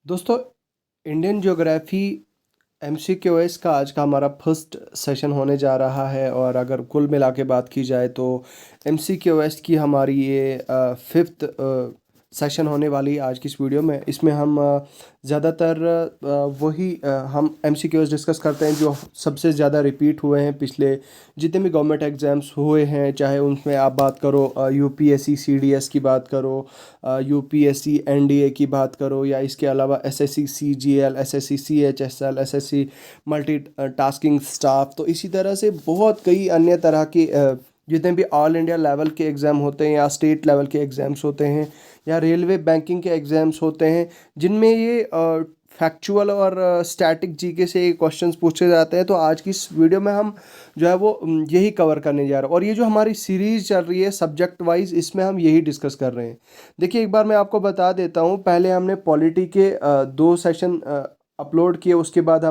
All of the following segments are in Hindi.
दोस्तों, इंडियन ज्योग्राफी एमसीक्यूएस का आज का हमारा फर्स्ट सेशन होने जा रहा है। और अगर कुल मिला के बात की जाए तो एमसीक्यूएस की हमारी ये फिफ्थ सेशन होने वाली है आज की इस वीडियो में। इसमें हम ज़्यादातर वही हम एमसीक्यूएस डिस्कस करते हैं जो सबसे ज़्यादा रिपीट हुए हैं पिछले जितने भी गवर्नमेंट एग्ज़ाम्स हुए हैं। चाहे उनमें आप बात करो यूपीएससी सीडीएस की बात करो, यूपीएससी एनडीए की बात करो, या इसके अलावा SSC CGL, SSC CHSL, SSC multi tasking staff. तो इसी तरह से बहुत कई अन्य तरह के जितने भी ऑल इंडिया लेवल के एग्ज़ाम होते हैं या स्टेट लेवल के एग्ज़ाम्स होते हैं या रेलवे बैंकिंग के एग्ज़ाम्स होते हैं, जिनमें ये फैक्चुअल और स्टैटिक जीके से क्वेश्चंस पूछे जाते हैं। तो आज की इस वीडियो में हम जो है वो यही कवर करने जा रहे हैं। और ये जो हमारी सीरीज़ चल रही है सब्जेक्ट वाइज, इसमें हम यही डिस्कस कर रहे हैं। देखिए, एक बार मैं आपको बता देता हूँ। पहले हमने पॉलिटी के दो सेशन अपलोड किए। उसके बाद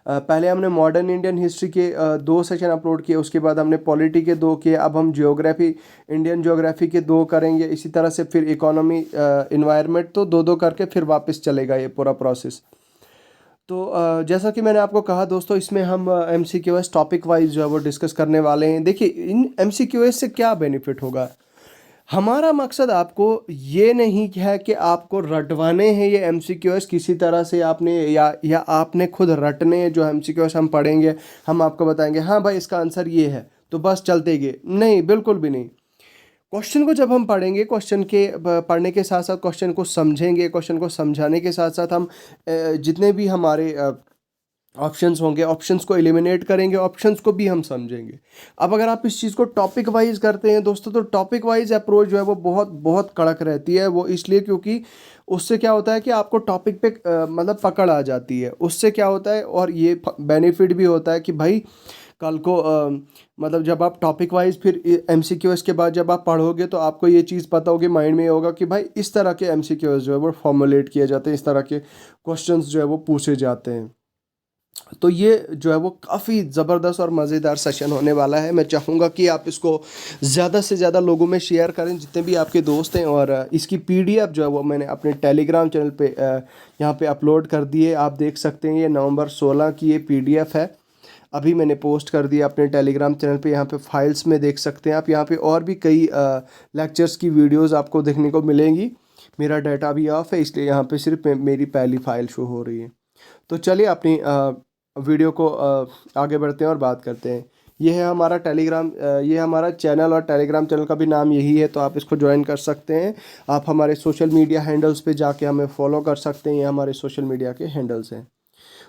पहले हमने मॉडर्न इंडियन हिस्ट्री के दो सेशन अपलोड किए। उसके बाद हमने पॉलिटी के दो किए। अब हम ज्योग्राफी, इंडियन ज्योग्राफी के दो करेंगे। इसी तरह से फिर इकोनॉमी, इन्वायरमेंट, तो दो दो करके फिर वापस चलेगा ये पूरा प्रोसेस। तो जैसा कि मैंने आपको कहा दोस्तों, इसमें हम एमसीक्यूएस टॉपिक वाइज जो है वो डिस्कस करने वाले हैं। देखिए, इन एमसीक्यूएस से क्या बेनिफिट होगा। हमारा मकसद आपको ये नहीं है कि आपको रटवाने हैं ये एमसीक्यूएस किसी तरह से आपने, या आपने खुद रटने हैं। जो एमसीक्यूएस हम पढ़ेंगे, हम आपको बताएंगे हाँ भाई इसका आंसर ये है तो बस चलते गए। नहीं, बिल्कुल भी नहीं। क्वेश्चन को जब हम पढ़ेंगे, क्वेश्चन के पढ़ने के साथ साथ क्वेश्चन को समझेंगे, क्वेश्चन को समझाने के साथ साथ हम जितने भी हमारे ऑप्शंस होंगे, ऑप्शंस को एलिमिनेट करेंगे, ऑप्शंस को भी हम समझेंगे। अब अगर आप इस चीज़ को टॉपिक वाइज करते हैं दोस्तों, तो टॉपिक वाइज अप्रोच जो है वो बहुत बहुत कड़क रहती है। वो इसलिए क्योंकि उससे क्या होता है कि आपको टॉपिक पे मतलब पकड़ आ जाती है। उससे क्या होता है, और ये बेनिफिट भी होता है कि भाई कल को मतलब जब आप टॉपिक वाइज फिर एमसीक्यूएस के बाद जब आप पढ़ोगे तो आपको ये चीज़ पता होगी, माइंड में होगा कि भाई इस तरह के एमसीक्यूएस जो है वो फॉर्मुलेट किए जाते हैं, इस तरह के क्वेश्चंस जो है वो पूछे जाते हैं। तो ये जो है वो काफ़ी ज़बरदस्त और मज़ेदार सेशन होने वाला है। मैं चाहूँगा कि आप इसको ज़्यादा से ज़्यादा लोगों में शेयर करें, जितने भी आपके दोस्त हैं। और इसकी पीडीएफ जो है वो मैंने अपने टेलीग्राम चैनल पे यहाँ पे अपलोड कर दी है। आप देख सकते हैं, ये नवंबर 16 की ये पीडीएफ है। अभी मैंने पोस्ट कर दिया अपने टेलीग्राम चैनल पे। यहाँ पे फाइल्स में देख सकते हैं आप। यहाँ पे और भी कई लेक्चर्स की वीडियोज़ आपको देखने को मिलेंगी। मेरा डाटा अभी ऑफ है, इसलिए यहाँ पे सिर्फ मेरी पहली फ़ाइल शो हो रही है। तो चलिए अपनी वीडियो को आगे बढ़ते हैं और बात करते हैं। ये है हमारा टेलीग्राम, ये हमारा चैनल, और टेलीग्राम चैनल का भी नाम यही है, तो आप इसको ज्वाइन कर सकते हैं। आप हमारे सोशल मीडिया हैंडल्स पे जाके हमें फॉलो कर सकते हैं। ये हमारे सोशल मीडिया के हैंडल्स हैं।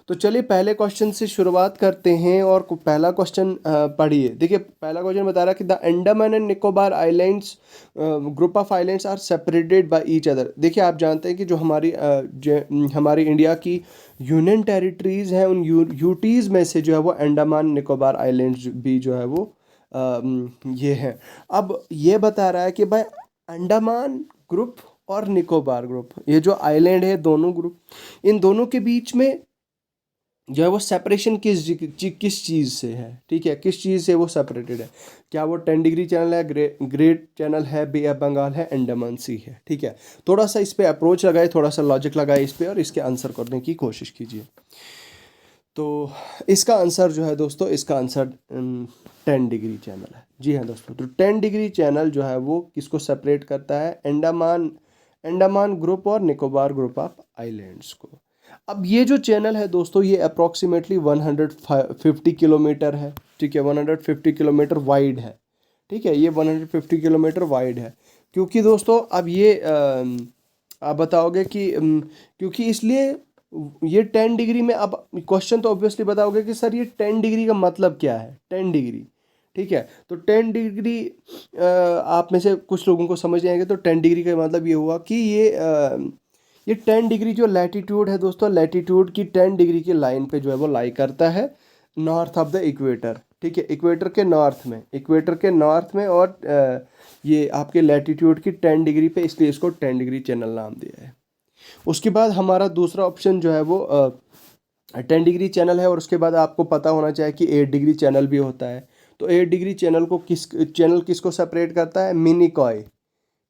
तो चलिए पहले क्वेश्चन से शुरुआत करते हैं। और पहला क्वेश्चन पढ़िए। देखिए, पहला क्वेश्चन बता रहा है कि the Andaman and Nicobar islands group of islands are separated by each other. देखिए, आप जानते हैं कि जो हमारी इंडिया की यूनियन टेरिटरीज हैं, उन यूटीज़ में से जो है वो अंडमान निकोबार आइलैंड्स भी जो है वो ये हैं। अब ये बता रहा है कि भाई अंडमान ग्रुप और निकोबार ग्रुप, ये जो आइलैंड है, दोनों ग्रुप, इन दोनों के बीच में जो है वो सेपरेशन किस चीज़ से है। ठीक है, किस चीज़ से वो सेपरेटेड है। क्या वो 10 डिग्री चैनल है, ग्रेट चैनल है, बे ऑफ बंगाल है, अंडमान सी है। ठीक है, थोड़ा सा इस पे अप्रोच लगाए, थोड़ा सा लॉजिक लगाए इस पे, और इसके आंसर करने की कोशिश कीजिए। तो इसका आंसर जो है दोस्तों, इसका आंसर 10 डिग्री चैनल है। जी हाँ दोस्तों, तो 10 डिग्री चैनल जो है वो किसको सेपरेट करता है, अंडमान अंडमान ग्रुप और निकोबार ग्रुप ऑफ आइलैंड्स को। अब ये जो चैनल है दोस्तों, ये अप्रॉक्सीमेटली 150 किलोमीटर है। ठीक है, 150 किलोमीटर वाइड है। ठीक है, ये 150 किलोमीटर वाइड है। क्योंकि दोस्तों अब ये आप बताओगे कि क्योंकि इसलिए ये 10 डिग्री में, अब क्वेश्चन तो ऑब्वियसली बताओगे कि सर ये 10 डिग्री का मतलब क्या है, 10 डिग्री। ठीक है, तो 10 डिग्री आप में से कुछ लोगों को समझ नहीं आएगा। तो 10 डिग्री का मतलब ये हुआ कि ये 10 डिग्री जो लैटीट्यूड है दोस्तों, लैटीट्यूड की 10 डिग्री की लाइन पे जो है वो लाई करता है नॉर्थ ऑफ द इक्वेटर। ठीक है, इक्वेटर के नॉर्थ में, इक्वेटर के नॉर्थ में, और ये आपके लैटीट्यूड की 10 डिग्री पे, इसलिए इसको 10 डिग्री चैनल नाम दिया है। उसके बाद हमारा दूसरा ऑप्शन जो है वो 10 डिग्री चैनल है। और उसके बाद आपको पता होना चाहिए कि 8 डिग्री चैनल भी होता है। तो 8 डिग्री चैनल को किसको सेपरेट करता है, मिनिकॉय।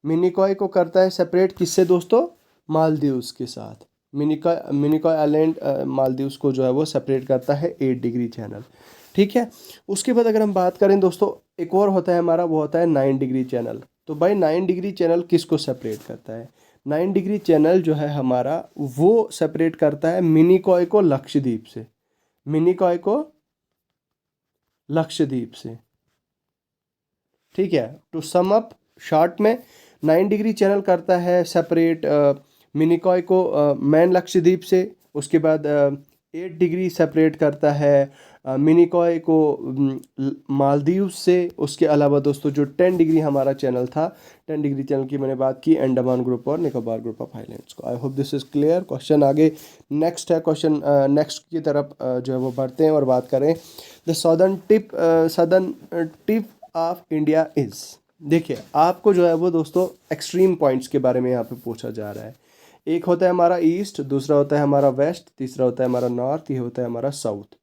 मिनिकॉय को करता है सेपरेट किससे दोस्तों, मालदीव्स के साथ। मिनिकॉय आइलैंड मालदीव्स को जो है वो सेपरेट करता है 8 डिग्री चैनल। ठीक है। उसके बाद अगर हम बात करें दोस्तों, एक और होता है हमारा, वो होता है 9 डिग्री चैनल। तो भाई 9 डिग्री चैनल किसको सेपरेट करता है? 9 डिग्री चैनल जो है हमारा, वो सेपरेट करता है मिनिकॉय को लक्षद्वीप से। मिनिकॉय को लक्षद्वीप से। ठीक है। टू सम अप शॉर्ट में, 9 डिग्री चैनल करता है सेपरेट मिनिकॉय को मैन लक्षद्वीप से। उसके बाद 8 डिग्री सेपरेट करता है मिनिकॉय को मालदीव से। उसके अलावा दोस्तों जो 10 डिग्री हमारा चैनल था, 10 डिग्री चैनल की मैंने बात की अंडमान ग्रुप और निकोबार ग्रुप ऑफ आइलैंड्स को। आई hope this is clear. Question आगे नेक्स्ट है, क्वेश्चन नेक्स्ट की तरफ जो है वो बढ़ते हैं और बात करें। The southern tip of India is. देखिए आपको जो है वो दोस्तों एक्सट्रीम पॉइंट्स के बारे में यहाँ पे पूछा जा रहा है। एक होता है हमारा ईस्ट, दूसरा होता है हमारा वेस्ट, तीसरा होता है हमारा नॉर्थ, ये होता है हमारा साउथ।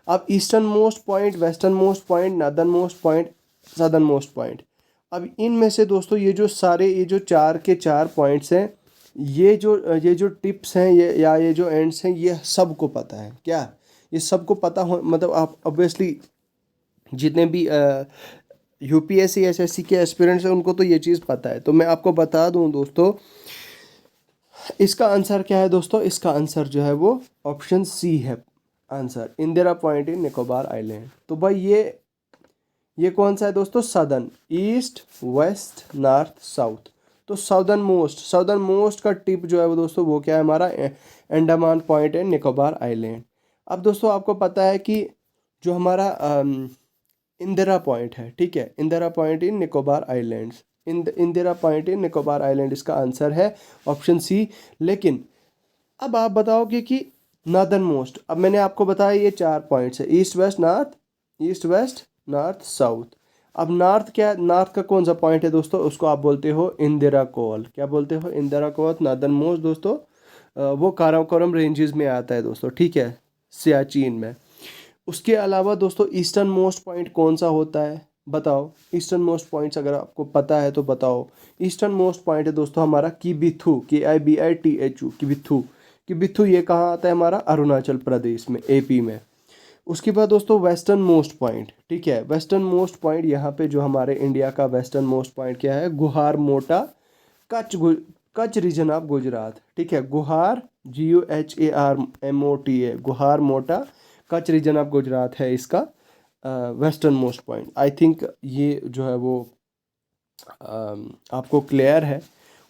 अब eastern most point, western most point, northern most point, southern most point. अब इनमें से दोस्तों ये जो 4 के 4 पॉइंट्स हैं, ये जो टिप्स हैं, ये जो एंड्स हैं, ये सबको पता है क्या? ये सबको पता हो, मतलब आप ऑब्वियसली जितने भी यूपीएससी एसएससी के एस्पिरेंट्स हैं उनको तो ये चीज़ पता है। तो मैं आपको बता दूं दोस्तों, इसका आंसर क्या है दोस्तों? इसका आंसर जो है वो ऑप्शन सी है answer, Indira point in Nicobar island. तो भाई ये कौन सा है दोस्तों? Southern, east, west, north, south. तो साउदर्न मोस्ट का टिप जो है वो दोस्तों वो क्या है हमारा? Andaman point and Nicobar island. अब दोस्तों आपको पता है कि जो हमारा इंदिरा पॉइंट है, ठीक है, Indira point in Nicobar islands, Indira point in Nicobar island इसका आंसर है ऑप्शन सी। लेकिन अब आप बताओगे कि नॉर्दर्न मोस्ट, अब मैंने आपको बताया ये 4 पॉइंट्स है, east west north, east west north south. अब नॉर्थ क्या, नॉर्थ का कौन सा पॉइंट है दोस्तों? उसको आप बोलते हो इंदिरा कोल। क्या बोलते हो? इंदिरा कोल। नॉर्दर्न मोस्ट दोस्तों वो काराकोरम रेंजेस में आता है दोस्तों, ठीक है, सियाचिन में। उसके अलावा दोस्तों ईस्टर्न मोस्ट पॉइंट कौन सा होता है? बताओ ईस्टर्न मोस्ट पॉइंट्स अगर आपको पता है तो बताओ। ईस्टर्न मोस्ट पॉइंट है दोस्तों हमारा किबिथु, KIBITHU, किबिथु। किबिथु ये कहाँ आता है हमारा? अरुणाचल प्रदेश में, AP में। उसके बाद दोस्तों वेस्टर्न मोस्ट पॉइंट, ठीक है, वेस्टर्न मोस्ट पॉइंट यहाँ पे जो हमारे इंडिया का वेस्टर्न मोस्ट पॉइंट क्या है? गुहार मोटा, कच्छ रीजन ऑफ गुजरात, ठीक है, गुहार, GUHARMOTA, गुहार मोटा, कच्छ रीजन ऑफ गुजरात है इसका western most point. I think ये जो है वो आपको क्लियर है।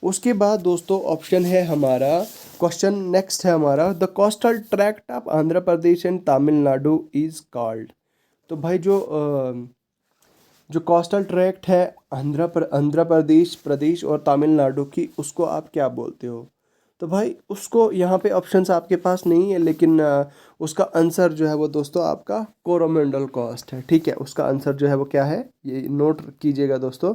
उसके बाद दोस्तों ऑप्शन है हमारा, क्वेश्चन नेक्स्ट है हमारा, the coastal tract of Andhra Pradesh and Tamil Nadu is called. तो भाई जो कोस्टल ट्रैक्ट है आंध्र प्रदेश और तमिलनाडु की, उसको आप क्या बोलते हो? तो भाई उसको यहाँ पे ऑप्शंस आपके पास नहीं है, लेकिन उसका आंसर जो है वो दोस्तों आपका कोरोमंडल कॉस्ट है, ठीक है। उसका आंसर जो है वो क्या है, ये नोट कीजिएगा दोस्तों,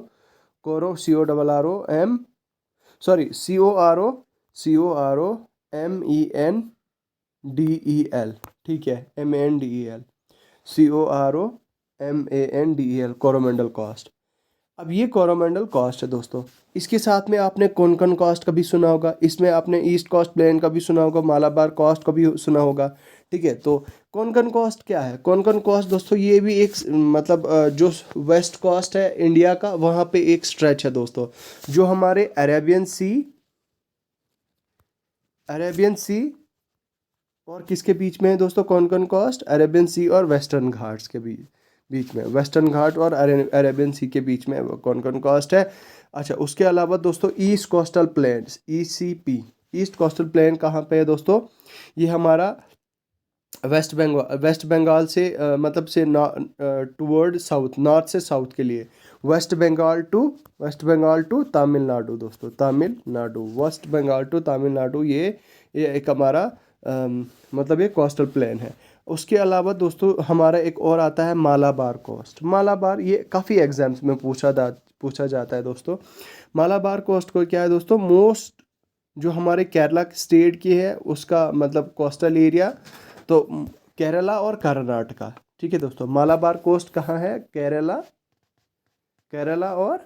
COROMENDEL, ठीक है, MENDEL, COROMANDEL, कोरोमंडल कॉस्ट। अब ये कोरोमंडल कॉस्ट है दोस्तों, इसके साथ में आपने कोंकण कॉस्ट का भी सुना होगा, इसमें आपने ईस्ट कोस्ट प्लेन का भी सुना होगा, मालाबार कॉस्ट का भी सुना होगा, ठीक है। तो कोंकण कॉस्ट क्या है? कोंकण कॉस्ट दोस्तों ये भी एक मतलब जो वेस्ट कोस्ट है इंडिया का, वहाँ पे एक स्ट्रेच है दोस्तों, जो हमारे अरेबियन सी और किसके बीच में है दोस्तों? कोंकण कॉस्ट अरेबियन सी और वेस्टर्न घाट्स के बीच में, वेस्टर्न घाट और अरेबियन सी के बीच में कोंकण कॉस्ट है। अच्छा, उसके अलावा दोस्तों east coastal planes, ECP, east coastal plain कहाँ पे है दोस्तों? ये हमारा वेस्ट बंगाल से मतलब से टूवर्ड साउथ, नॉर्थ से साउथ के लिए, वेस्ट बंगाल टू तमिलनाडु दोस्तों, तमिलनाडु, वेस्ट बंगाल टू तमिलनाडु, ये एक हमारा मतलब ये कोस्टल प्लेन है। उसके अलावा दोस्तों हमारा एक और आता है मालाबार कोस्ट। मालाबार ये काफ़ी एग्जाम्स में पूछा जाता है दोस्तों। मालाबार कोस्ट को क्या है दोस्तों? मोस्ट जो हमारे केरला स्टेट की है उसका मतलब कोस्टल एरिया, तो केरला और कर्नाटका, ठीक है दोस्तों। मालाबार कोस्ट कहाँ है? केरला और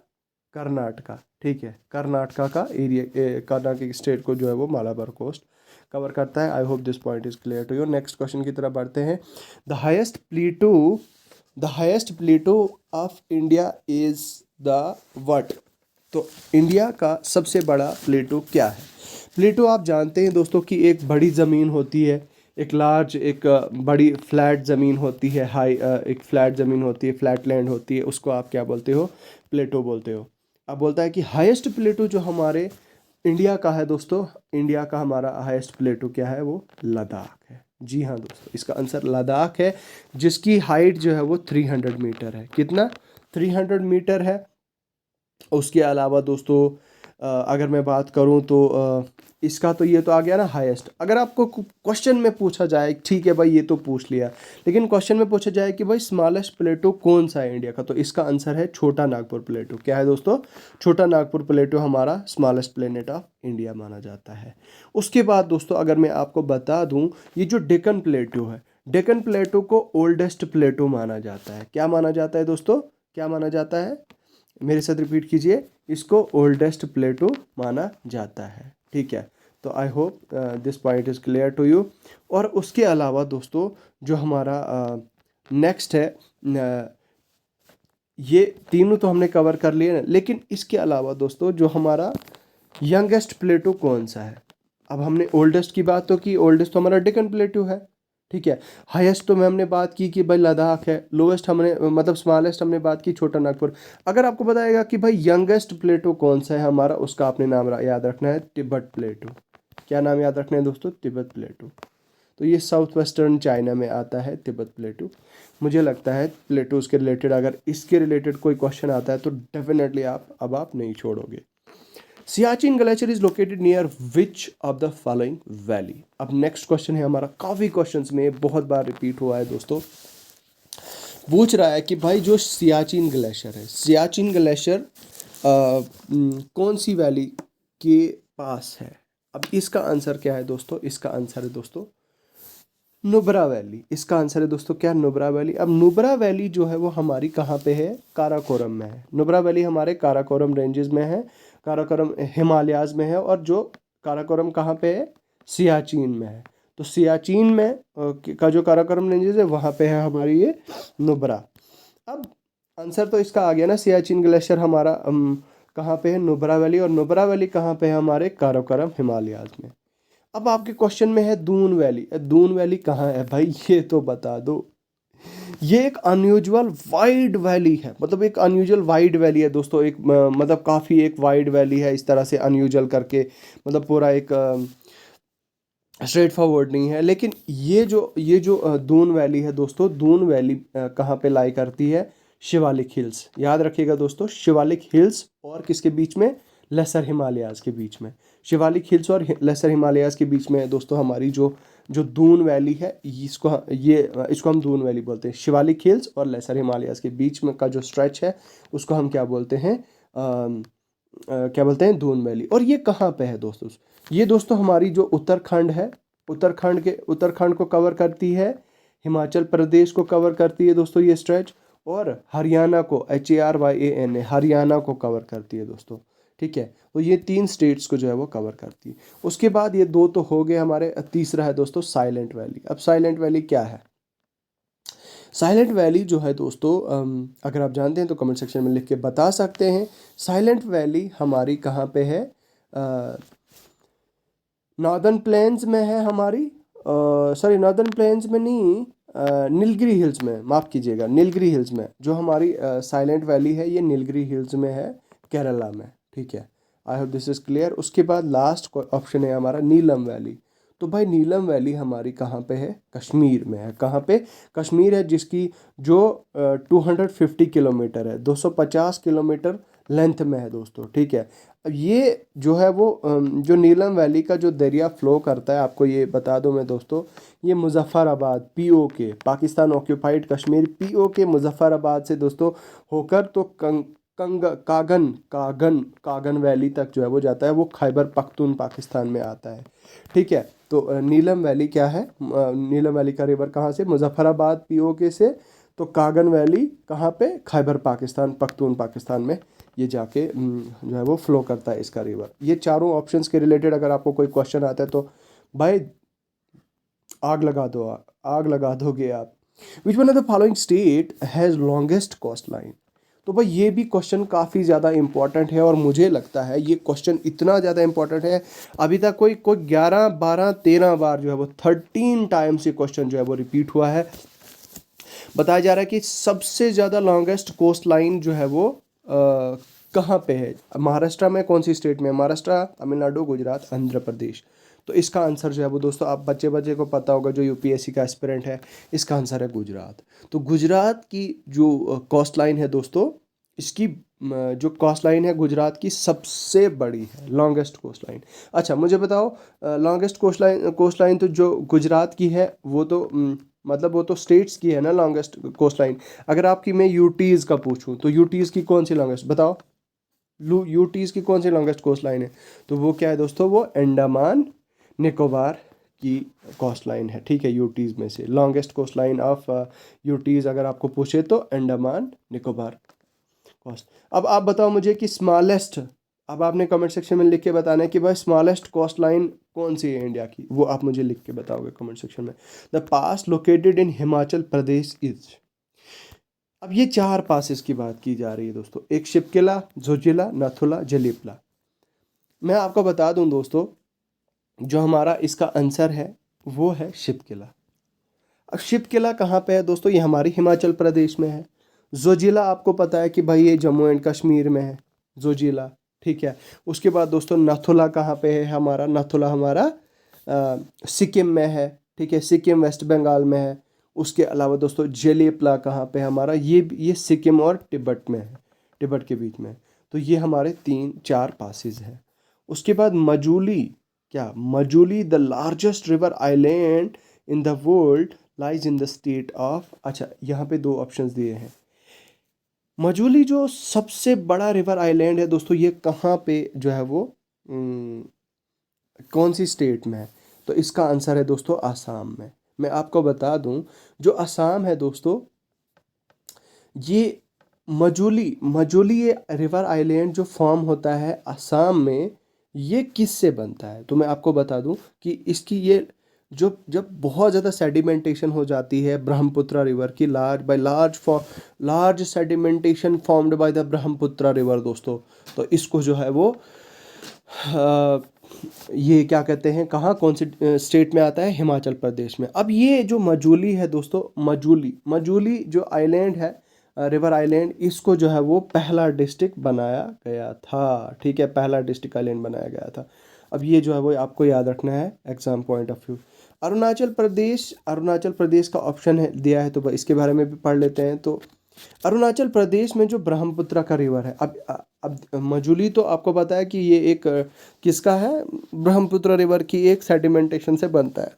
कर्नाटका, ठीक है, कर्नाटका का एरिया, कर्नाटक स्टेट को जो है वो मालाबार कोस्ट कवर करता है। I hope this point is clear to you. Next question की तरफ बढ़ते हैं। The highest plateau of India is the what? तो इंडिया का सबसे बड़ा प्लेटो क्या है? प्लेटो आप जानते हैं दोस्तों कि एक बड़ी ज़मीन होती है, एक लार्ज, एक बड़ी फ्लैट ज़मीन होती है, एक फ्लैट ज़मीन होती है, फ्लैट लैंड होती है, उसको आप क्या बोलते हो? प्लेटो बोलते हो। अब बोलता है कि हाईएस्ट प्लेटो जो हमारे इंडिया का है दोस्तों, इंडिया का हमारा हाईएस्ट प्लेटो क्या है? वो लद्दाख है। जी हाँ दोस्तों, इसका आंसर लद्दाख है, जिसकी हाइट जो है वो 300 मीटर है। कितना? 300 मीटर है। उसके अलावा दोस्तों अगर मैं बात करूं तो इसका तो ये तो आ गया ना हाईएस्ट। अगर आपको क्वेश्चन में पूछा जाए, ठीक है भाई ये तो पूछ लिया, लेकिन क्वेश्चन में पूछा जाए कि भाई स्मॉलेस्ट प्लेटो कौन सा है इंडिया का, तो इसका आंसर है छोटा नागपुर प्लेटो। क्या है दोस्तों? छोटा नागपुर प्लेटो हमारा स्मॉलेस्ट प्लेनेट ऑफ इंडिया माना जाता है। उसके बाद दोस्तों अगर मैं आपको बता दूँ, ये जो डेक्कन प्लेटो है, डेक्कन प्लेटो को ओल्डेस्ट प्लेटो माना जाता है। क्या माना जाता है दोस्तों? क्या माना जाता है? मेरे साथ रिपीट कीजिए, इसको ओल्डेस्ट प्लेटो माना जाता है। ठीक है, तो I hope this point is clear to you. और उसके अलावा दोस्तों जो हमारा नेक्स्ट है, ये तीनों तो हमने कवर कर लिए ना, लेकिन इसके अलावा दोस्तों जो हमारा यंगेस्ट प्लेटो कौन सा है? अब हमने ओल्डेस्ट की बात तो की, ओल्डेस्ट तो हमारा डेक्कन प्लेटो है, ठीक है। हाईएस्ट तो में हमने बात की कि भाई लद्दाख है। लोएस्ट हमने मतलब स्मॉलेस्ट हमने बात की छोटा नागपुर। अगर आपको बताएगा कि भाई यंगेस्ट प्लेटो कौन सा है हमारा, उसका आपने नाम याद रखना है, तिब्बत प्लेटो। क्या नाम याद रखना है दोस्तों? तिब्बत प्लेटो। तो ये साउथ वेस्टर्न चाइना में आता है तिब्बत प्लेटो। मुझे लगता है प्लेटोज के रिलेटेड, अगर इसके रिलेटेड कोई क्वेश्चन आता है तो डेफिनेटली आप नहीं छोड़ोगे। Siachen glacier is located near which of the following valley? अब नेक्स्ट क्वेश्चन है हमारा, काफ़ी क्वेश्चंस में बहुत बार रिपीट हुआ है दोस्तों। पूछ रहा है कि भाई जो सियाचिन ग्लेशियर है, सियाचिन ग्लेशियर कौन सी वैली के पास है? अब इसका आंसर क्या है दोस्तों? इसका आंसर है दोस्तों नुब्रा वैली। इसका आंसर है दोस्तों क्या? नुब्रा वैली। अब नुब्रा वैली जो है वो हमारी कहाँ पे है? काराकोरम में है। नुब्रा वैली हमारे काराकोरम रेंजेस में है, काराकोरम हिमालयाज में है। और जो काराकोरम कहाँ पे है? सियाचिन में है। तो सियाचिन में का जो काराकोरम रेंजेस है वहाँ पे है हमारी ये नुब्रा। अब आंसर तो इसका आ गया ना, सियाचिन ग्लेशियर हमारा कहाँ पे है? नुब्रा वैली। और नुब्रा वैली कहाँ पे है? हमारे काराकोरम हिमालयाज में। अब आपके क्वेश्चन में है दून वैली। दून वैली कहाँ है भाई? ये तो बता दो। ये एक अनयूजुअल वाइड वैली है, मतलब एक अनयूजुअल वाइड वैली है दोस्तों। एक मतलब काफ़ी एक वाइड वैली है, इस तरह से अनयूजुअल करके, मतलब पूरा एक स्ट्रेट फॉरवर्ड नहीं है। लेकिन ये जो दून वैली है दोस्तों, दून वैली कहाँ पे लाई करती है? शिवालिक हिल्स। याद रखिएगा दोस्तों, शिवालिक हिल्स और किसके बीच में? लेसर हिमालयाज के बीच में। शिवालिक हिल्स और लेसर हिमालयाज के बीच में दोस्तों हमारी जो जो दून वैली है, इसको हम दून वैली बोलते हैं। शिवालिक हिल्स और लेसर हिमालयाज के बीच में का जो स्ट्रेच है उसको हम क्या बोलते हैं? क्या बोलते हैं? दून वैली। और ये कहाँ पे है दोस्तों? ये दोस्तों हमारी जो उत्तराखंड है, उत्तराखंड को कवर करती है, हिमाचल प्रदेश को कवर करती है दोस्तों ये स्ट्रेच, और हरियाणा को, HARYANA, हरियाणा को कवर करती है दोस्तों। ठीक है, तो ये 3 स्टेट्स को जो है वो कवर करती है। उसके बाद ये 2 तो हो गए हमारे। तीसरा है दोस्तों साइलेंट वैली। अब साइलेंट वैली क्या है? साइलेंट वैली जो है दोस्तों, अगर आप जानते हैं तो कमेंट सेक्शन में लिख के बता सकते हैं। साइलेंट वैली हमारी कहाँ पे है? नॉर्दर्न प्लेन्स में है हमारी, सॉरी नॉर्दर्न प्लेन्स में नहीं, नीलगिरी हिल्स में, माफ़ कीजिएगा, नीलगिरी हिल्स में जो हमारी साइलेंट वैली है, ये नीलगिरी हिल्स में है, केरला में। ठीक है, I hope this is clear. उसके बाद लास्ट ऑप्शन है हमारा नीलम वैली। तो भाई नीलम वैली हमारी कहाँ पे है? कश्मीर में है। कहाँ पे? कश्मीर है, जिसकी जो 250 किलोमीटर है, 250 किलोमीटर लेंथ में है दोस्तों। ठीक है, अब ये जो है वो जो नीलम वैली का जो दरिया फ्लो करता है, आपको ये बता दूं मैं दोस्तों, ये Muzaffarabad POK, Pakistan occupied Kashmir POK Muzaffarabad से दोस्तों होकर तो कागन वैली तक जो है वो जाता है, वो खैबर पख्तून पाकिस्तान में आता है। ठीक है, तो नीलम वैली क्या है? नीलम वैली का रिवर कहाँ से? मुजफ्फराबाद POK से। तो कागन वैली कहाँ पे? खैबर पाकिस्तान, पख्तून पाकिस्तान में ये जाके जो है वो फ्लो करता है इसका रिवर। ये चारों ऑप्शंस के रिलेटेड अगर आपको कोई क्वेश्चन आता है तो भाई आग लगा दो, आग लगा दोगे आप। Which one of the following state has longest coast line. तो भाई ये भी क्वेश्चन काफ़ी ज़्यादा इंपॉर्टेंट है और मुझे लगता है ये क्वेश्चन इतना ज़्यादा इंपॉर्टेंट है, अभी तक कोई कोई 11 12 13 बार जो है वो 13 टाइम्स ये क्वेश्चन जो है वो रिपीट हुआ है। बताया जा रहा है कि सबसे ज़्यादा लॉन्गेस्ट कोस्ट लाइन जो है वो कहाँ पे है, महाराष्ट्र में, कौन सी स्टेट में? महाराष्ट्र, तमिलनाडु, गुजरात, आंध्र प्रदेश। तो इसका आंसर जो है वो दोस्तों, आप बच्चे बच्चे को पता होगा जो यूपीएससी का एस्पिरेंट है, इसका आंसर है गुजरात। तो गुजरात की जो कोस्ट लाइन है दोस्तों, इसकी जो कोस्ट लाइन है गुजरात की सबसे बड़ी है, लॉन्गेस्ट कोस्ट लाइन। अच्छा मुझे बताओ, लॉन्गेस्ट कोस्ट लाइन तो जो गुजरात की है वो तो मतलब वो तो स्टेट्स की है ना लॉन्गेस्ट कोस्ट लाइन। अगर आपकी मैं यूटीज़ का पूछूं तो यूटीज़ की कौन सी लॉन्गेस्ट, बताओ यूटीज़ की कौन सी लॉन्गेस्ट कोस्ट लाइन है? तो वो क्या है दोस्तों, वो अंडमान निकोबार की कोस्ट लाइन है। ठीक है, यूटीज़ में से longest coast line of UTs अगर आपको पूछे तो अंडमान निकोबार कोस्ट। अब आप बताओ मुझे कि स्मॉलेस्ट, अब आपने कमेंट सेक्शन में लिख के बताना है कि भाई स्मॉलेस्ट कोस्ट लाइन कौन सी है इंडिया की, वो आप मुझे लिख के बताओगे कमेंट सेक्शन में। The pass located in Himachal Pradesh is. अब ये 4 पासेस की बात की जा रही है दोस्तों, एक शिपकिला, जोजिला, नथुला, जलीपला। मैं आपको बता दूं दोस्तों, जो हमारा इसका आंसर है वो है शिपकिला। अब शिपकिला कहाँ पे है दोस्तों? ये हमारी हिमाचल प्रदेश में है। जोजिला आपको पता है कि भाई ये जम्मू एंड कश्मीर में है, जोजिला। ठीक है, उसके बाद दोस्तों नथुला कहाँ पे है? हमारा नथुला हमारा सिक्किम में है। ठीक है, सिक्किम वेस्ट बंगाल में है। उसके अलावा दोस्तों जेलेपला कहाँ पे है हमारा? ये सिक्किम और तिब्बत में है, तिब्बत के बीच में। तो ये हमारे 3-4 पासेस हैं। उसके बाद मजूली, क्या Majuli the largest river island in the world lies in the state of, अच्छा यहाँ पे 2 ऑप्शंस दिए हैं। मजूली जो सबसे बड़ा रिवर आइलैंड है दोस्तों, ये कहाँ पे जो है वो कौन सी स्टेट में है? तो इसका आंसर है दोस्तों आसाम में। मैं आपको बता दूं, जो असम है दोस्तों, ये मजूली मजूली ये रिवर आइलैंड जो फॉर्म होता है असम में, ये किससे बनता है? तो मैं आपको बता दूं कि इसकी ये जो जब बहुत ज़्यादा सेडिमेंटेशन हो जाती है ब्रह्मपुत्र रिवर की, large sedimentation formed by the Brahmaputra river दोस्तों, तो इसको जो है वो ये क्या कहते हैं, कहाँ कौन सी स्टेट में आता है? हिमाचल प्रदेश में। अब ये जो मजूली है दोस्तों, मजूली जो आइलैंड है, रिवर आइलैंड, इसको जो है वो पहला डिस्ट्रिक्ट बनाया गया था। ठीक है, पहला डिस्ट्रिक्ट आइलैंड बनाया गया था। अब ये जो है वो आपको याद रखना है exam point of view. Arunachal Pradesh का ऑप्शन है दिया है, तो इसके बारे में भी पढ़ लेते हैं। तो अरुणाचल प्रदेश में जो ब्रह्मपुत्र का रिवर है, अब मजूली तो आपको पता है कि ये एक किसका है? ब्रह्मपुत्र रिवर की एक सेडिमेंटेशन से बनता है।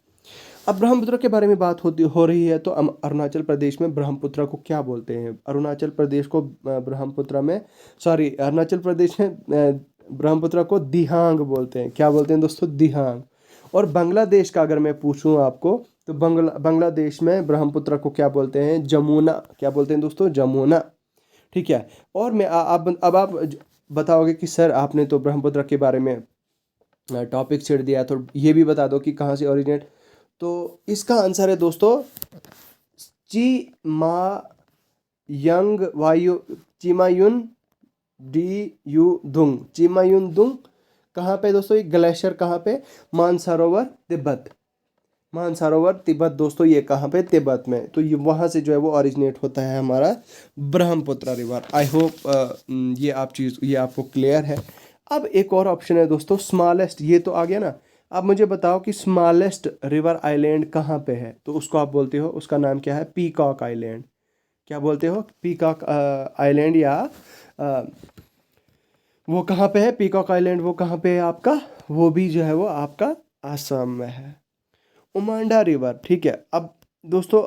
अब ब्रह्मपुत्र के बारे में बात हो रही है, तो अरुणाचल प्रदेश में ब्रह्मपुत्र को क्या बोलते हैं? अरुणाचल प्रदेश को ब्रह्मपुत्र में, सॉरी, अरुणाचल प्रदेश में ब्रह्मपुत्र को दिहांग बोलते हैं। क्या बोलते हैं दोस्तों? दिहांग। और बांग्लादेश का अगर मैं पूछूं आपको, तो बांग्लादेश में ब्रह्मपुत्र को क्या बोलते हैं? जमुना। क्या बोलते हैं दोस्तों? जमुना। ठीक है, और मैं अब आप बताओगे कि सर आपने तो ब्रह्मपुत्र के बारे में टॉपिक छेड़ दिया, तो ये भी बता दो कि कहाँ से ओरिजिनेट। तो इसका आंसर है दोस्तों चिमायुन डियुदुंग। चिमायुनदुंग कहाँ पे दोस्तों? ये ग्लेशियर कहाँ पे? मानसरोवर तिब्बत। मानसरोवर तिब्बत दोस्तों, ये कहाँ पे? तिब्बत में। तो ये वहाँ से जो है वो ओरिजिनेट होता है हमारा ब्रह्मपुत्र रिवर। आई होप ये आपको क्लियर है। अब एक और ऑप्शन है दोस्तों, स्मॉलेस्ट। ये तो आ गया ना। अब मुझे बताओ कि स्मॉलेस्ट रिवर आइलैंड कहाँ पे है? तो उसको आप बोलते हो, उसका नाम क्या है? Peacock island. क्या बोलते हो? पीकॉक आइलैंड, या वो कहाँ पे है? पीकॉक आइलैंड वो कहाँ पे है आपका? वो भी जो है वो आपका आसाम में है। उमांडा रिवर, ठीक है। अब दोस्तों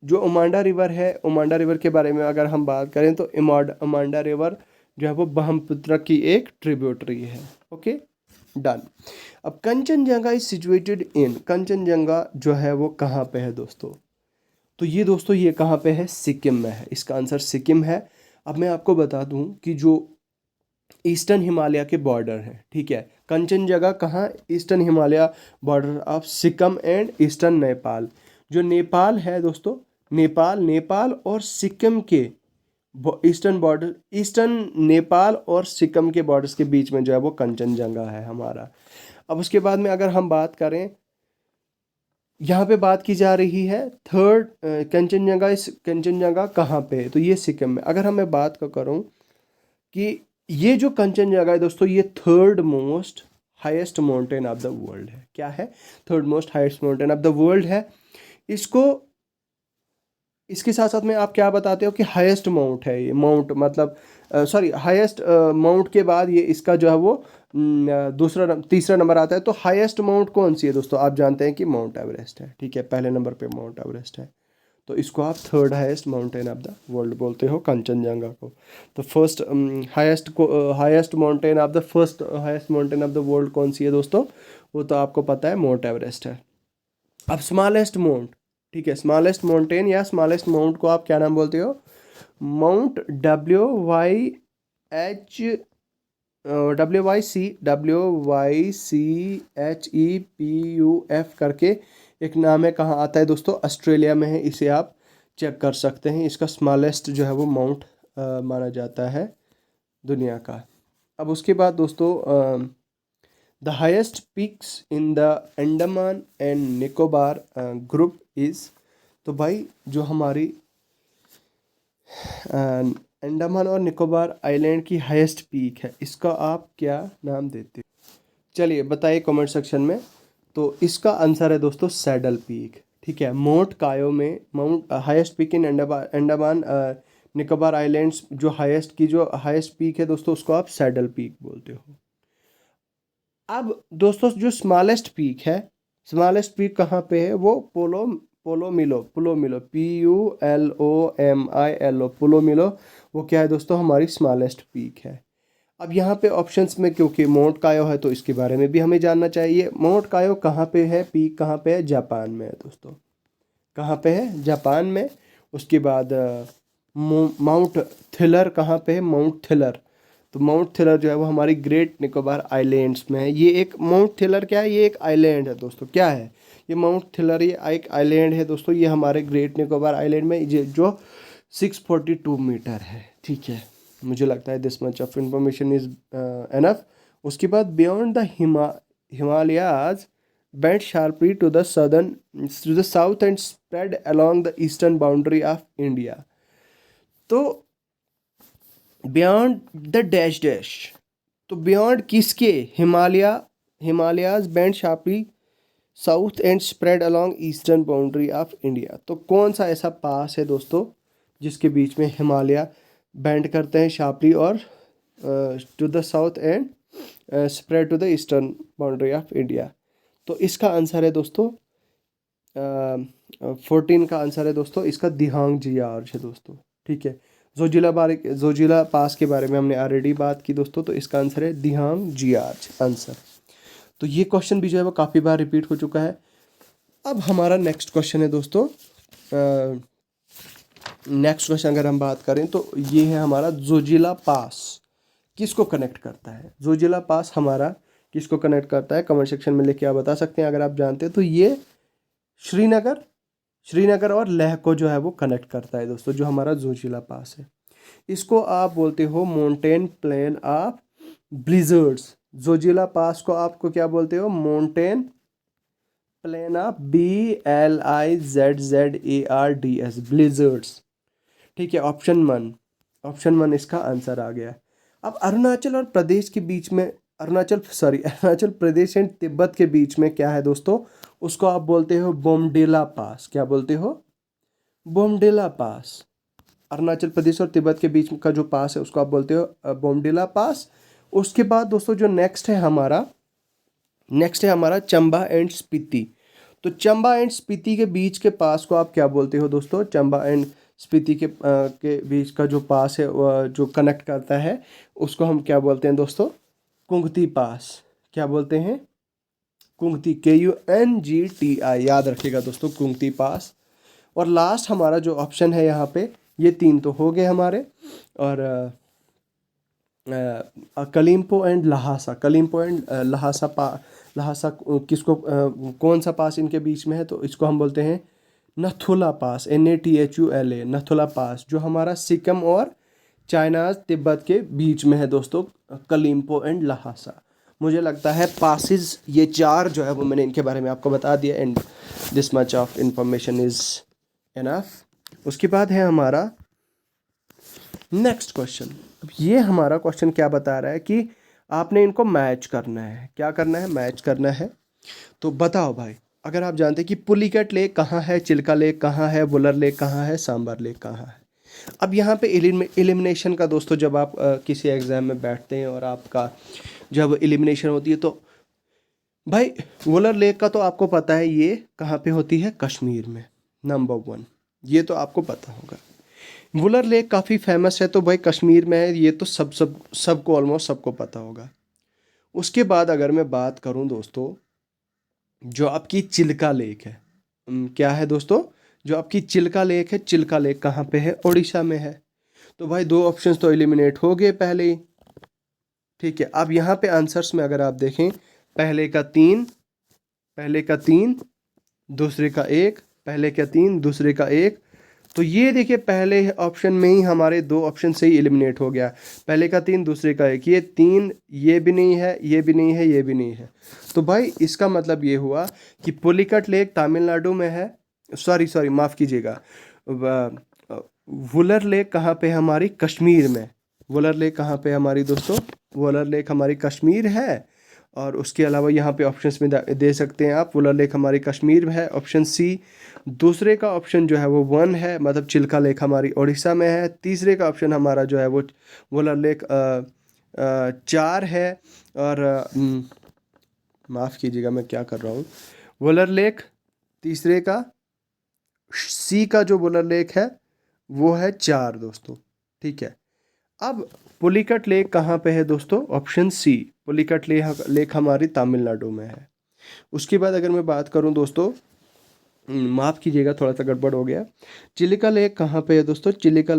जो उमांडा रिवर है, उमांडा रिवर के बारे में अगर हम बात करें तो उमांडा रिवर जो है वो ब्रह्मपुत्र की एक ट्रिब्यूटरी है। Okay, done. अब Kanchenjunga is situated in, Kanchenjunga जो है वो कहाँ पे है दोस्तों? तो ये दोस्तों ये कहाँ पे है? सिक्किम में है। इसका आंसर सिक्किम है। अब मैं आपको बता दूं कि जो ईस्टर्न हिमालय के बॉर्डर है, ठीक है। कंचनजंगा कहाँ, eastern Himalaya border of Sikkim and eastern Nepal. जो नेपाल है दोस्तों, नेपाल और सिक्किम के ईस्टर्न बॉर्डर, ईस्टर्न नेपाल और सिक्किम के बॉर्डर्स के बीच में जो है वो कंचनजंगा है हमारा। अब उसके बाद में अगर हम बात करें, यहाँ पे बात की जा रही है थर्ड कंचनजंगा कहाँ पे है, तो ये सिक्किम में। अगर हम मैं बात करूँ कि ये जो कंचनजंगा है दोस्तों, ये third most highest mountain of the world है। क्या है? Third most highest mountain of the world है। इसको, इसके साथ साथ में आप क्या बताते हो कि हाईएस्ट माउंट है ये, माउंट मतलब सॉरी हाईएस्ट माउंट के बाद ये इसका जो है वो तीसरा नंबर आता है। तो हाईएस्ट माउंट कौन सी है दोस्तों? आप जानते हैं कि माउंट एवरेस्ट है, ठीक है। पहले नंबर पे माउंट एवरेस्ट है, तो इसको आप third highest mountain of the world बोलते हो, कंचनजंगा को। तो first highest mountain of the first highest mountain of the world कौन सी है दोस्तों? वो तो आपको पता है, माउंट एवरेस्ट है। अब स्मॉलेस्ट माउंट, ठीक है, स्मॉलेस्ट माउंटेन या स्मॉलेस्ट माउंट को आप क्या नाम बोलते हो? माउंट WYCHEPUF करके एक नाम है। कहाँ आता है दोस्तों? ऑस्ट्रेलिया में है। इसे आप चेक कर सकते हैं। इसका स्मॉलेस्ट जो है वो माउंट माना जाता है दुनिया का। अब उसके बाद दोस्तों the highest peaks in the Andaman and Nicobar group is, तो भाई जो हमारी अंडमान और निकोबार आइलैंड की हाईएस्ट पीक है, इसका आप क्या नाम देते हो? चलिए बताइए कमेंट सेक्शन में। तो इसका आंसर है दोस्तों सैडल पीक, ठीक है। माउंट कायो में mount highest peak in Andaman Nicobar islands, जो हाईएस्ट पीक है दोस्तों, उसको आप सैडल पीक बोलते हो। अब दोस्तों जो स्मॉलेस्ट पीक है, स्मॉलेस्ट पीक कहाँ पे है? वो पोलोमिलो PULOMILO पोलोमिलो, वो क्या है दोस्तों? हमारी स्मॉलेस्ट पीक है। अब यहाँ पे ऑप्शंस में क्योंकि माउंट कायो है तो इसके बारे में भी हमें जानना चाहिए। माउंट कायो कहाँ पे है? पीक कहाँ पे है? जापान में है दोस्तों। कहाँ पे है? जापान में। उसके बाद माउंट थिलर कहाँ पे है? माउंट थिलर, तो माउंट थिलर जो है वो हमारी ग्रेट निकोबार आइलैंड्स में है। ये एक माउंट थिलर क्या है? ये एक आइलैंड है दोस्तों। क्या है ये माउंट थिलर? ये एक आइलैंड है दोस्तों। ये हमारे ग्रेट निकोबार आइलैंड में जो 642 मीटर है, ठीक है। मुझे लगता है this much of information is enough. उसके बाद beyond the Himalayas bent sharply to the south and spread along the eastern boundary of India। तो बियॉन्ड द डैश डैश, तो बियॉन्ड किसके? Himalayas bend sharply south and spread along eastern boundary of India. तो कौन सा ऐसा पास है दोस्तों जिसके बीच में हिमालय बेंड करते हैं शार्पली और to the south and spread to the eastern boundary of India? तो इसका आंसर है दोस्तों 14 का आंसर है दोस्तों इसका दिहांग जियार्ज है दोस्तों, ठीक है। जोजिला पास के बारे में हमने ऑलरेडी बात की दोस्तों, तो इसका आंसर है दिहांग जियार्ज आंसर। तो ये क्वेश्चन भी जो है वो काफ़ी बार रिपीट हो चुका है। अब हमारा नेक्स्ट क्वेश्चन है दोस्तों, नेक्स्ट क्वेश्चन अगर हम बात करें तो ये है हमारा जोजिला पास किसको कनेक्ट करता है? जोजिला पास हमारा किसको कनेक्ट करता है? कमेंट सेक्शन में लिख के आप बता सकते हैं अगर आप जानते हैं। तो ये श्रीनगर और लेह को जो है वो कनेक्ट करता है दोस्तों, जो हमारा जोजिला पास है। इसको आप बोलते हो माउंटेन प्लेन ऑफ ब्लिजर्ड्स। जोजिला पास को आपको क्या बोलते हो? माउंटेन प्लेन ऑफ BLIZZARDS ब्लिजर्ड्स, ठीक है। ऑप्शन वन इसका आंसर आ गया। अब अरुणाचल प्रदेश एंड तिब्बत के बीच में क्या है दोस्तों? उसको आप बोलते हो बोमडिला पास। क्या बोलते हो? बोमडिला पास। अरुणाचल प्रदेश और तिब्बत के बीच का जो पास है उसको आप बोलते हो बोमडिला पास। उसके बाद दोस्तों जो नेक्स्ट है हमारा चंबा एंड स्पीति। तो चंबा एंड स्पीति के बीच के पास को आप क्या बोलते हो दोस्तों? चंबा एंड स्पीति के बीच का जो पास है जो कनेक्ट करता है उसको हम क्या बोलते हैं दोस्तों? कुंगती पास। क्या बोलते हैं? कुंगती, KUNGTI, याद रखिएगा दोस्तों, कुंगती पास। और लास्ट हमारा जो ऑप्शन है यहाँ पे, ये तीन तो हो गए हमारे। और कलिम्पो एंड लहासा, कलिम्पो एंड लहासा किसको कौन सा पास इनके बीच में है, तो इसको हम बोलते हैं नथुला पास, NATHULA, नथुला पास, जो हमारा सिक्किम और चाइना तिब्बत के बीच में है दोस्तों, कलिम्पो एंड लहासा। मुझे लगता है पासिस ये चार जो है वो मैंने इनके बारे में आपको बता दिया, and this much of information is enough. उसके बाद है हमारा नेक्स्ट क्वेश्चन। अब ये हमारा क्वेश्चन क्या बता रहा है कि आपने इनको मैच करना है। क्या करना है? मैच करना है। तो बताओ भाई, अगर आप जानते हैं कि पुलिकट लेक कहाँ है, चिल्का लेक कहाँ है, वुलर लेक कहाँ है, सांबर लेक कहाँ है। अब यहाँ पे एलिमिनेशन का दोस्तों, जब आप किसी एग्ज़ाम में बैठते हैं और आपका जब एलिमिनेशन होती है, तो भाई वुलर लेक का तो आपको पता है ये कहाँ पे होती है, कश्मीर में, नंबर 1, ये तो आपको पता होगा। वुलर लेक काफ़ी फेमस है, तो भाई कश्मीर में है, ये तो सबको ऑलमोस्ट सबको पता होगा। उसके बाद अगर मैं बात करूं दोस्तों, जो आपकी चिल्का लेक है, क्या है दोस्तों, जो आपकी चिल्का लेक है, चिल्का लेक कहाँ पे है, उड़ीसा में है। तो भाई 2 ऑप्शंस तो एलिमिनेट हो गए पहले ही। ठीक है, अब यहाँ पे आंसर्स में अगर आप देखें, पहले का 3, दूसरे का 1, पहले का 3, दूसरे का 1, तो ये देखिए पहले ऑप्शन में ही हमारे 2 ऑप्शन से ही एलिमिनेट हो गया। पहले का 3, दूसरे का 1, ये 3, ये भी नहीं है, ये भी नहीं है, ये भी नहीं है। तो भाई इसका मतलब ये हुआ कि पुलिकट लेक तमिलनाडु में है, सॉरी माफ़ कीजिएगा, वुलर लेक कहाँ पे है, हमारी कश्मीर में। वुलर लेक कहाँ पे है हमारी दोस्तों, वुलर लेक हमारी कश्मीर है। और उसके अलावा यहाँ पे ऑप्शंस में दे सकते हैं आप, वुलर लेक हमारी कश्मीर में है, ऑप्शन सी। दूसरे का ऑप्शन जो है वो 1 है, मतलब चिल्का लेक हमारी उड़ीसा में है। तीसरे का ऑप्शन हमारा जो है वो वुलर लेक 4 है। और माफ़ कीजिएगा मैं क्या कर रहा हूँ, वुलर लेक तीसरे का, सी का जो वुलर लेक है वो है 4 दोस्तों। ठीक है, अब पुलिकट लेक कहाँ पे है दोस्तों, ऑप्शन सी, पुलिकट लेक हमारी तमिलनाडु में है। उसके बाद अगर मैं बात करूँ दोस्तों, माफ़ कीजिएगा थोड़ा सा गड़बड़ हो गया, चिलिका लेक कहाँ पे है दोस्तों, चिलिका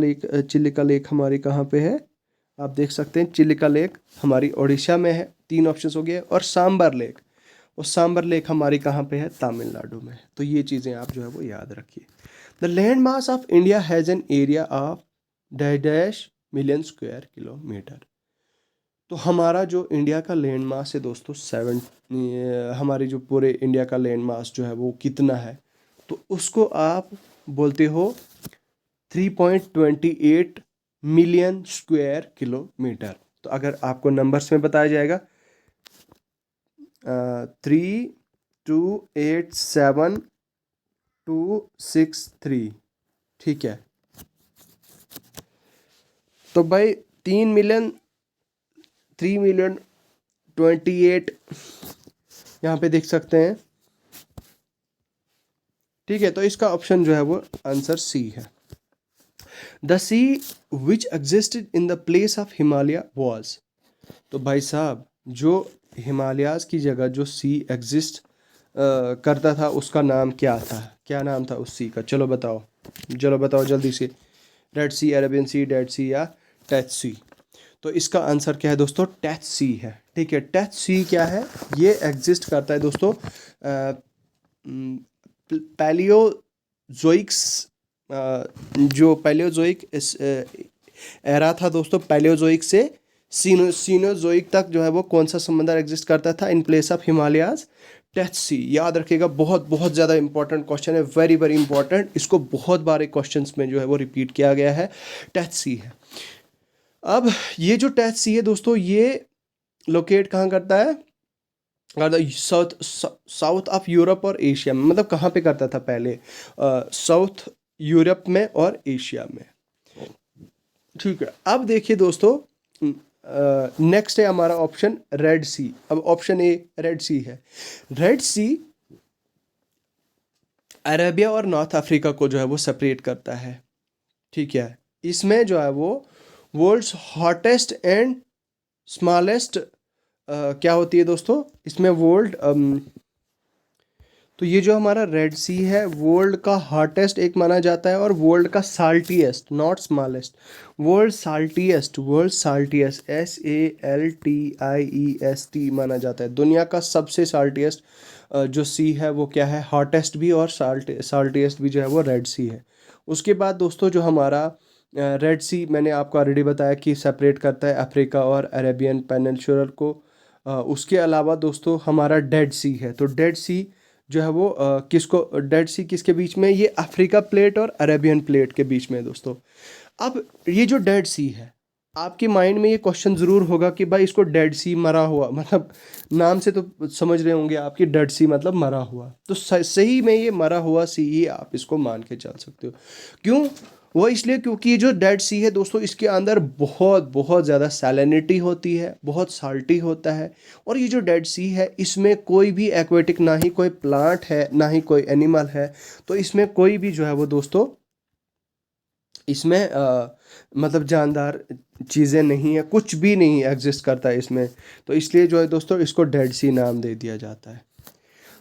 लेक हमारी कहाँ पे है, आप देख सकते हैं चिलिका लेक हमारी उड़ीसा में है। 3 ऑप्शन हो गए। और सांबर लेक, और सांबर लेक हमारी कहाँ पे है, तमिलनाडु में है। तो ये चीज़ें आप जो है वो याद रखिए। The land mass of India has an area of dash million square kilometre. तो हमारा जो इंडिया का लैंड मास है दोस्तों, हमारी जो पूरे इंडिया का लैंड मास जो है वो कितना है, तो उसको आप बोलते हो 3.28 मिलियन स्क्वायर किलोमीटर। तो अगर आपको नंबर्स में बताया जाएगा 3287263, ठीक है। तो भाई 3,000,000,28 यहाँ पे देख सकते हैं। ठीक है, तो इसका ऑप्शन जो है वो आंसर सी है। The sea which existed in the place of Himalaya was. तो भाई साहब, जो हिमालयाज की जगह जो सी एग्जिस्ट करता था, उसका नाम क्या था, क्या नाम था उस सी का, चलो बताओ, चलो बताओ जल्दी से। रेड सी, अरेबियन सी, डेड सी या टैथ सी। तो इसका आंसर क्या है दोस्तों, टैथ सी है। ठीक है, टैथ सी क्या है, ये एग्जिस्ट करता है दोस्तों पैलियोजोइक्स, जो पैलियोजोइक एरा था दोस्तों, पैलियोजोइक से सीनोजोइक तक जो है वो कौन सा समंदर एग्जिस्ट करता था in place of Himalayas, tithe सी। याद रखिएगा, बहुत बहुत ज़्यादा इंपॉर्टेंट क्वेश्चन है, वेरी वेरी इंपॉर्टेंट। इसको बहुत बारे क्वेश्चंस में जो है वो रिपीट किया गया है, टैथ सी है। अब ये जो टैथ सी है दोस्तों, ये लोकेट कहाँ करता है, साउथ ऑफ यूरोप और एशिया में। मतलब कहाँ पे करता था पहले, साउथ यूरोप में और एशिया में। ठीक है, अब देखिए दोस्तों, नेक्स्ट है हमारा ऑप्शन रेड सी। अब ऑप्शन ए रेड सी है। रेड सी अरेबिया और नॉर्थ अफ्रीका को जो है वो सेपरेट करता है। ठीक है, इसमें जो है वो वर्ल्ड्स हॉटेस्ट एंड स्मॉलेस्ट क्या होती है दोस्तों, इसमें तो ये जो हमारा रेड सी है वर्ल्ड का हॉटेस्ट एक माना जाता है और वर्ल्ड का साल्टीएस्ट, नॉट स्मॉलेस्ट, वर्ल्ड साल्टीएस्ट SALTIEST माना जाता है। दुनिया का सबसे साल्टीएस्ट जो सी है वो क्या है, हॉटेस्ट भी और साल्टीएस्ट भी जो है वो रेड सी है। उसके बाद दोस्तों जो हमारा रेड सी मैंने आपको ऑलरेडी बताया कि सेपरेट करता है अफ्रीका और अरेबियन पेनिनसुलर को। उसके अलावा दोस्तों हमारा डेड सी है। तो डेड सी जो है वो किसको, डेड सी किसके बीच में, ये अफ्रीका प्लेट और अरेबियन प्लेट के बीच में है दोस्तों। अब ये जो डेड सी है, आपके माइंड में ये क्वेश्चन ज़रूर होगा कि भाई इसको डेड सी मरा हुआ, मतलब नाम से तो समझ रहे होंगे आपकी, डेड सी मतलब मरा हुआ। तो सही में ये मरा हुआ सी ही आप इसको मान के चल सकते हो। क्यों? वो इसलिए क्योंकि ये जो डेड सी है दोस्तों, इसके अंदर बहुत बहुत ज़्यादा सैलिनिटी होती है, बहुत साल्टी होता है। और ये जो डेड सी है इसमें कोई भी एक्वेटिक, ना ही कोई प्लांट है ना ही कोई एनिमल है। तो इसमें कोई भी जो है वो दोस्तों, इसमें मतलब जानदार चीज़ें नहीं है, कुछ भी नहीं एग्जिस्ट करता है इसमें। तो इसलिए जो है दोस्तों इसको डेड सी नाम दे दिया जाता है।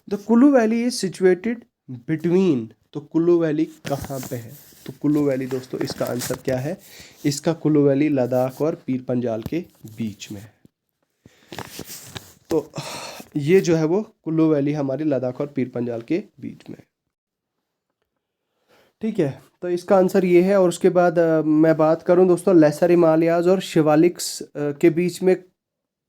The Kullu valley is situated between, तो कुल्लू वैली कहाँ पे है? तो कुल्लू वैली दोस्तों इसका आंसर क्या है, इसका कुल्लू वैली लद्दाख और पीर पंजाल के बीच में है। तो ये जो है वो कुल्लू वैली हमारी लद्दाख और पीर पंजाल के बीच में, ठीक है। तो इसका आंसर ये है। और उसके बाद मैं बात करूं दोस्तों लेसर हिमालयाज और शिवालिक्स के बीच में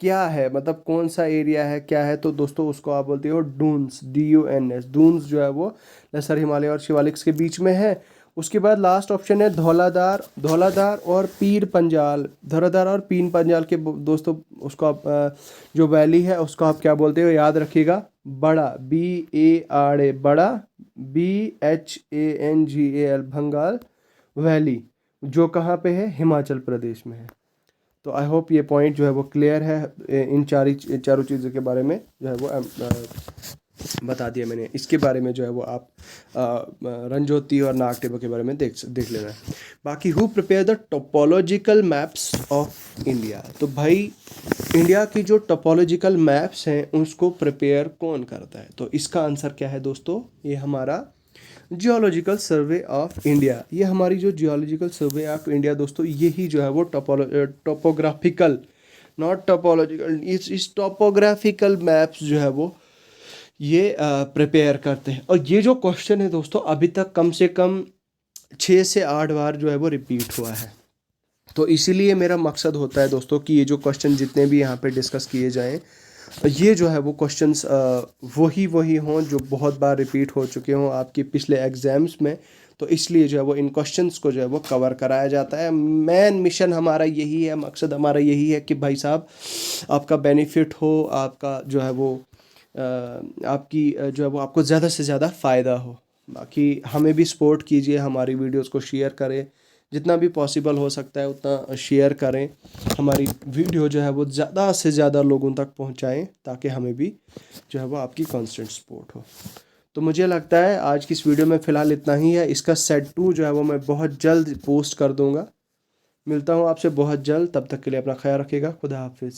क्या है, मतलब कौन सा एरिया है, क्या है, तो दोस्तों उसको आप बोलते हो डून्स, DUNS। डून्स जो है वो लेसर हिमालय और शिवालिक्स के बीच में है। उसके बाद लास्ट ऑप्शन है धौलाधार, धौलाधार और पीर पंजाल, धौलाधार और पीर पंजाल के दोस्तों उसको आप जो वैली है उसको आप क्या बोलते हो, याद रखिएगा, बड़ा, BARA, बड़ा, BHANGAL, भंगाल वैली, जो कहाँ पे है, हिमाचल प्रदेश में है। तो आई होप ये पॉइंट जो है वो क्लियर है। इन चारों चीज़ों के बारे में जो है वो बता दिया मैंने। इसके बारे में जो है वो आप रंजोती और नाग टिब्बा के बारे में देख लेना है। बाकी who prepare the topological maps of India, तो भाई इंडिया की जो टोपोलॉजिकल मैप्स हैं उसको प्रिपेयर कौन करता है? तो इसका आंसर क्या है दोस्तों, ये हमारा जियोलॉजिकल सर्वे ऑफ इंडिया। ये हमारी जो जियोलॉजिकल सर्वे ऑफ इंडिया दोस्तों, यही जो है वो टोपोग्राफिकल, नॉट टोपोलॉजिकल, इस टोपोग्राफिकल मैप्स जो है वो ये प्रिपेयर करते हैं। और ये जो क्वेश्चन है दोस्तों अभी तक कम से कम 6 से 8 बार जो है वो रिपीट हुआ है। तो इसीलिए मेरा मकसद होता है दोस्तों कि ये जो क्वेश्चन जितने भी यहाँ पे डिस्कस किए जाएं, ये जो है वो क्वेश्चंस वही हों जो बहुत बार रिपीट हो चुके हों आपके पिछले एग्ज़ाम्स में। तो इसलिए जो है वो इन क्वेश्चंस को जो है वो कवर कराया जाता है। मेन मिशन हमारा यही है, मकसद हमारा यही है कि भाई साहब आपका बेनिफिट हो, आपका जो है वो आपकी जो है वो आपको ज़्यादा से ज़्यादा फ़ायदा हो। बाकी हमें भी सपोर्ट कीजिए, हमारी वीडियोस को शेयर करें, जितना भी पॉसिबल हो सकता है उतना शेयर करें, हमारी वीडियो जो है वो ज़्यादा से ज़्यादा लोगों तक पहुंचाएं ताकि हमें भी जो है वो आपकी कांस्टेंट सपोर्ट हो। तो मुझे लगता है आज की इस वीडियो में फ़िलहाल इतना ही है। इसका सेट 2 जो है वो मैं बहुत जल्द पोस्ट कर दूँगा। मिलता हूँ आपसे बहुत जल्द, तब तक के लिए अपना ख्याल रखिएगा। खुदा हाफिज़।